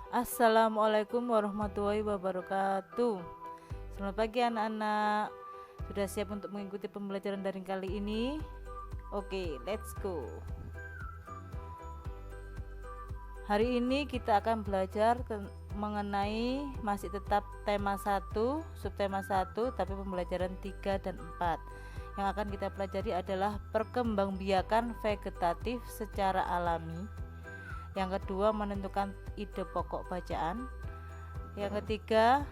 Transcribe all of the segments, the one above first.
Assalamualaikum warahmatullahi wabarakatuh. Selamat pagi anak-anak. Sudah siap untuk mengikuti pembelajaran daring kali ini? Oke, let's go. Hari ini kita akan belajar mengenai masih tetap tema 1, subtema 1, tapi pembelajaran 3 dan 4. Yang akan kita pelajari adalah perkembangbiakan vegetatif secara alami. Yang kedua, menentukan ide pokok bacaan. Yang ketiga,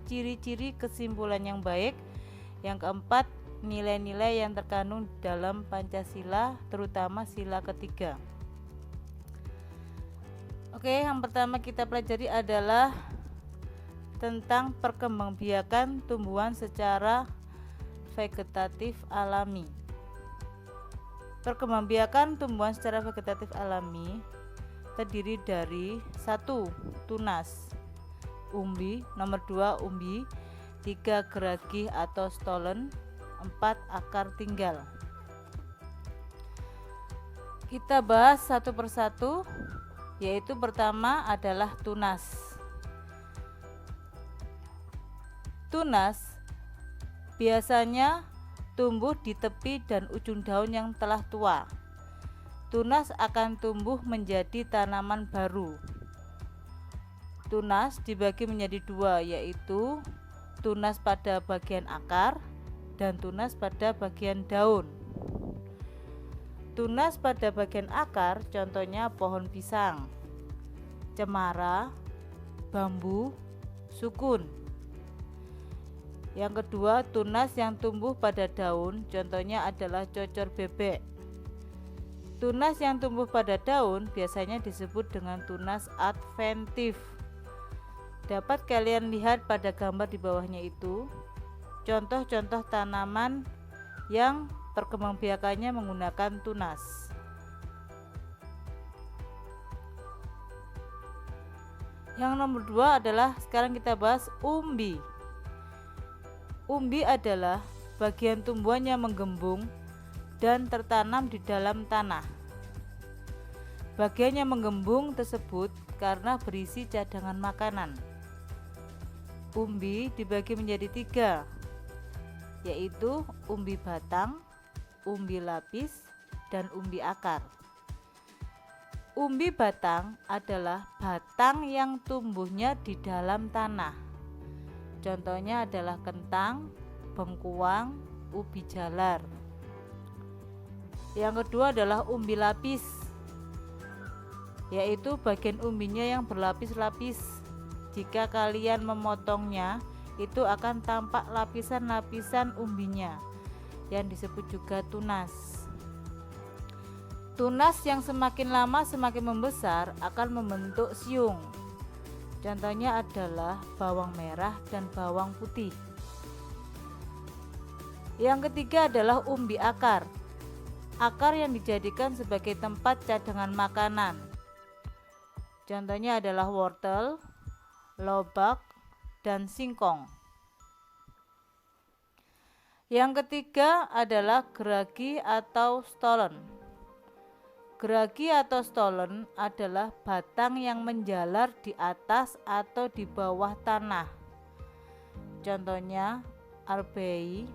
ciri-ciri kesimpulan yang baik. Yang keempat, nilai-nilai yang terkandung dalam Pancasila, terutama sila ketiga. Oke, yang pertama kita pelajari adalah tentang perkembangbiakan tumbuhan secara vegetatif alami. Perkembangbiakan tumbuhan secara vegetatif alami terdiri dari 1. Tunas, umbi. Nomor 2, umbi. 3. Geragi atau stolon. 4. Akar tinggal. Kita bahas satu persatu, yaitu pertama adalah tunas. Tunas biasanya tumbuh di tepi dan ujung daun yang telah tua. Tunas akan tumbuh menjadi tanaman baru. Tunas dibagi menjadi dua, yaitu tunas pada bagian akar dan tunas pada bagian daun. Tunas pada bagian akar contohnya pohon pisang, cemara, bambu, sukun. Yang kedua, tunas yang tumbuh pada daun contohnya adalah cocor bebek. Tunas yang tumbuh pada daun biasanya disebut dengan tunas adventif. Dapat kalian lihat pada gambar di bawahnya itu contoh-contoh tanaman yang perkembangbiakannya menggunakan tunas. Yang nomor 2 adalah sekarang kita bahas umbi. Umbi adalah bagian tumbuhan yang menggembung dan tertanam di dalam tanah. Bagian yang menggembung tersebut karena berisi cadangan makanan. Umbi dibagi menjadi 3, yaitu umbi batang, umbi lapis, dan umbi akar. Umbi batang adalah batang yang tumbuhnya di dalam tanah. Contohnya adalah kentang, bengkuang, ubi jalar. Yang kedua adalah umbi lapis, yaitu bagian umbinya yang berlapis-lapis. Jika kalian memotongnya, itu akan tampak lapisan-lapisan umbinya, yang disebut juga tunas. Tunas yang semakin lama semakin membesar akan membentuk siung. Contohnya adalah bawang merah dan bawang putih. Yang ketiga adalah umbi akar. Akar yang dijadikan sebagai tempat cadangan makanan. Contohnya adalah wortel, lobak, dan singkong. Yang ketiga adalah geragi atau stolon. Geragi atau stolon adalah batang yang menjalar di atas atau di bawah tanah. Contohnya arbei,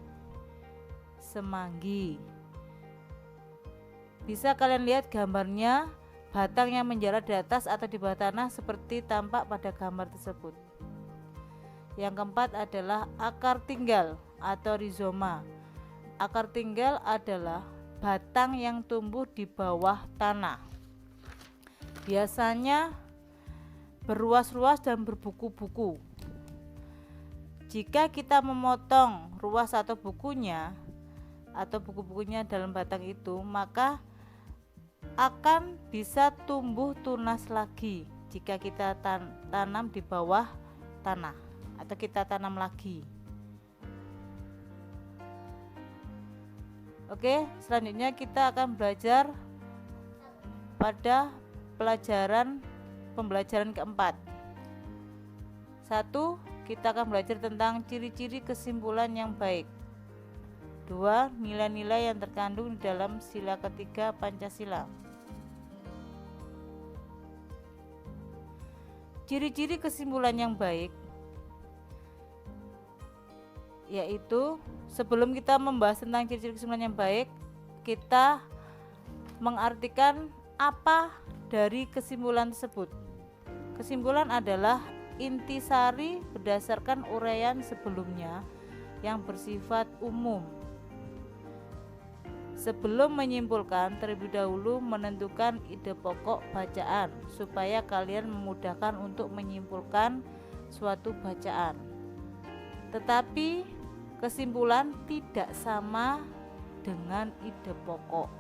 semanggi. Bisa kalian lihat gambarnya, batang yang menjalar di atas atau di bawah tanah seperti tampak pada gambar tersebut. Yang keempat adalah akar tinggal atau rizoma. Akar tinggal adalah batang yang tumbuh di bawah tanah. Biasanya berruas-ruas dan berbuku-buku. Jika kita memotong ruas atau bukunya atau buku-bukunya dalam batang itu, maka akan bisa tumbuh tunas lagi jika kita tanam di bawah tanah atau kita tanam lagi. Oke, selanjutnya kita akan belajar pada pembelajaran keempat. 1. Kita akan belajar tentang ciri-ciri kesimpulan yang baik. 2. Nilai-nilai yang terkandung di dalam sila ketiga Pancasila. Ciri-ciri kesimpulan yang baik yaitu, sebelum kita membahas tentang ciri-ciri kesimpulan yang baik, kita mengartikan apa dari kesimpulan tersebut. Kesimpulan adalah intisari berdasarkan uraian sebelumnya yang bersifat umum. Sebelum menyimpulkan, terlebih dahulu menentukan ide pokok bacaan supaya kalian memudahkan untuk menyimpulkan suatu bacaan. Tetapi kesimpulan tidak sama dengan ide pokok.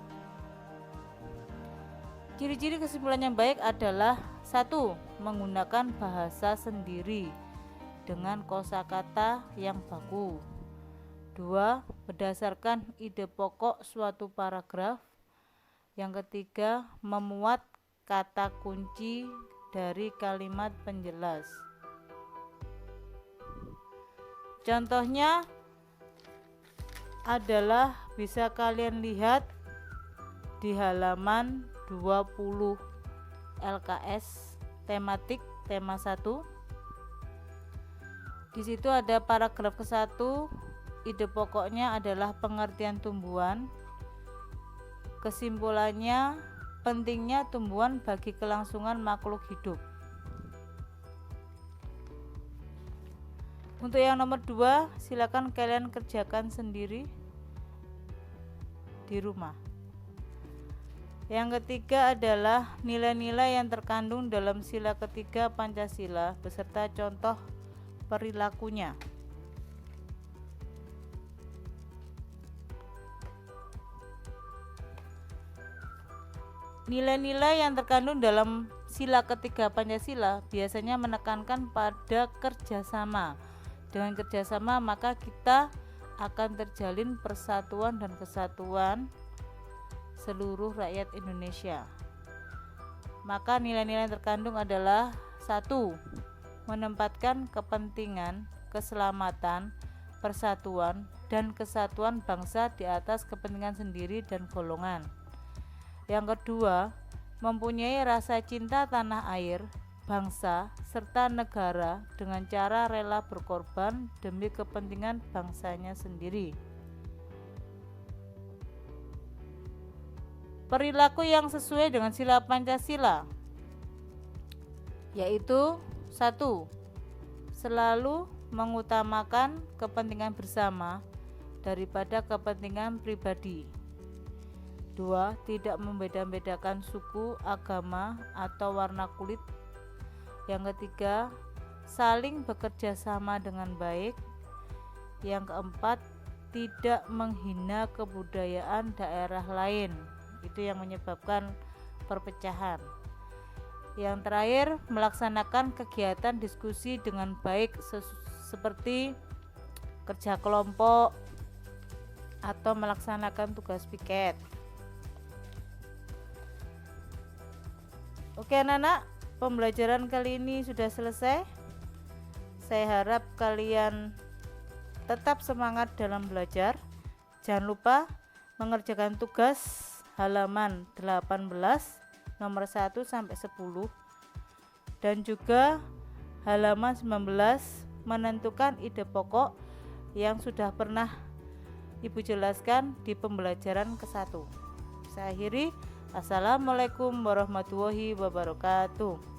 Ciri-ciri kesimpulan yang baik adalah: 1. Menggunakan bahasa sendiri dengan kosakata yang baku. 2. Berdasarkan ide pokok suatu paragraf. Yang ketiga, memuat kata kunci dari kalimat penjelas. Contohnya adalah bisa kalian lihat di halaman 20 LKS tematik tema 1. Di situ ada paragraf ke-1, ide pokoknya adalah pengertian tumbuhan. Kesimpulannya, pentingnya tumbuhan bagi kelangsungan makhluk hidup. Untuk yang nomor 2, silakan kalian kerjakan sendiri di rumah. Yang ketiga adalah nilai-nilai yang terkandung dalam sila ketiga Pancasila beserta contoh perilakunya. Nilai-nilai yang terkandung dalam sila ketiga Pancasila biasanya menekankan pada kerjasama. Dengan kerjasama maka kita akan terjalin persatuan dan kesatuan seluruh rakyat Indonesia. Maka nilai-nilai yang terkandung adalah: 1. Menempatkan kepentingan, keselamatan, persatuan, dan kesatuan bangsa di atas kepentingan sendiri dan golongan. Yang kedua, mempunyai rasa cinta tanah air, bangsa, serta negara dengan cara rela berkorban demi kepentingan bangsanya sendiri. Perilaku yang sesuai dengan sila Pancasila yaitu: 1. Selalu mengutamakan kepentingan bersama daripada kepentingan pribadi. 2. Tidak membeda-bedakan suku, agama, atau warna kulit. Yang ketiga, saling bekerja sama dengan baik. Yang keempat, tidak menghina kebudayaan daerah lain. Itu yang menyebabkan perpecahan. Yang terakhir, melaksanakan kegiatan diskusi dengan baik seperti kerja kelompok atau melaksanakan tugas piket. Oke anak-anak, pembelajaran kali ini sudah selesai. Saya harap kalian tetap semangat dalam belajar. Jangan lupa mengerjakan tugas halaman 18 nomor 1 sampai 10 dan juga halaman 19 menentukan ide pokok yang sudah pernah Ibu jelaskan di pembelajaran ke-1. Saya akhiri. Assalamualaikum warahmatullahi wabarakatuh.